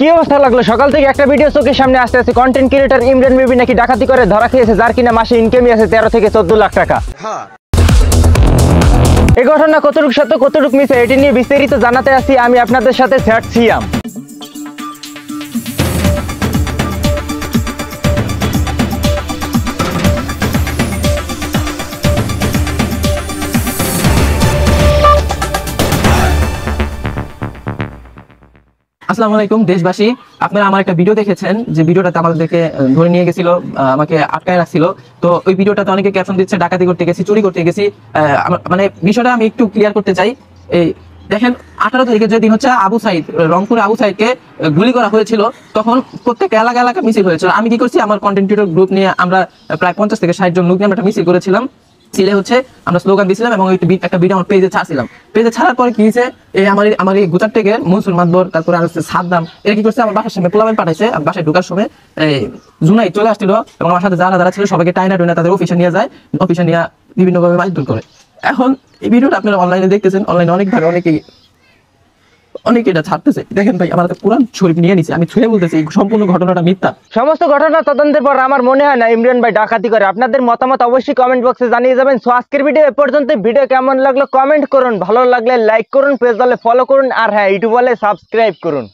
কি অবস্থা লাগলো সকাল থেকে একটা ভিডিও চোখের সামনে আসতে আসতে কন্টেন্ট ক্রিয়েটর ইমরান বিবি নাকি ডাকাতি করে ধরা খেয়েছে, যার কিনা মাসে ইনকামই আছে 13 থেকে 14 লাখ টাকা। এই ঘটনা কতটুকু সত্য কতটুকু মিথ্যা এটি নিয়ে বিস্তারিত জানাতে আসি আমি আপনাদের সাথে স্যাট সিয়াম। আসসালামু আলাইকুম দেশবাসী, আপনারা আমার একটা ভিডিও দেখেছেন যে ভিডিওটাতে আমাদেরকে ধরে নিয়ে গেছিল, আমাকে আটকায় রাখছিল। তো ওই ভিডিওটাতে অনেকে ক্যাপশন দিচ্ছে ডাকাতি করতে গেছি, চুরি করতে গেছি। মানে বিষয়টা আমি একটু ক্লিয়ার করতে চাই। এই দেখেন 18 তারিখে যেদিন হচ্ছে আবু সাইদ, রংপুরে আবু সাইদকে গুলি করা হয়েছিল, তখন প্রত্যেক এলাকা এলাকা মিছিল হয়েছিল। আমি কি করছি, আমার কন্টেন্ট ক্রিয়েটর গ্রুপ নিয়ে আমরা প্রায় 50 থেকে 60 জন লোক নিয়ে আমরা একটা মিছিল করেছিলাম। মিছিলে হচ্ছে আমরা স্লোগান দিয়েছিলাম এবং একটা ভিডিও আমার পেজে ছাড়ছিলাম। পেজে ছাড়ার পরে কি হয়েছে, এই আমার এই গুজার থেকে মনসুর মাদবর, তারপরে আর হচ্ছে সাদ্দাম, এরা কি করছে, আমার বাসার সামনে পোলাবেন পাঠাইছে। বাসায় ঢোকার সময় জুনাই চলে আসছিল এবং আমার সাথে যারা ছিল সবাইকে টাইনা টুইনা তাদের অফিসে নিয়ে যায়, অফিসে নিয়ে বিভিন্নভাবে মারধর করে। এখন এই ভিডিওটা আপনারা অনলাইনে দেখতেছেন, অনলাইনে অনেকভাবে অনেকে এটা ছাড়তেছে। দেখেন ভাই, আমার কোরআন শরীফ নিয়ে নিছে, আমি ছুঁয়ে বলতেছি সম্পূর্ণ ঘটনাটা মিথ্যা। সমস্ত ঘটনা তদন্তের পর আমার মনে হয় না ইমরান ভাই ডাকাতি করে। আপনাদের মতামত অবশ্যই কমেন্ট বক্সে জানিয়ে যাবেন। সো আজকের ভিডিও এ পর্যন্ত। ভিডিও কেমন লাগলো কমেন্ট করুন, ভালো লাগলে লাইক করুন, পেজ দলে ফলো করুন, আর হ্যাঁ ইউটিউব বলে সাবস্ক্রাইব করুন।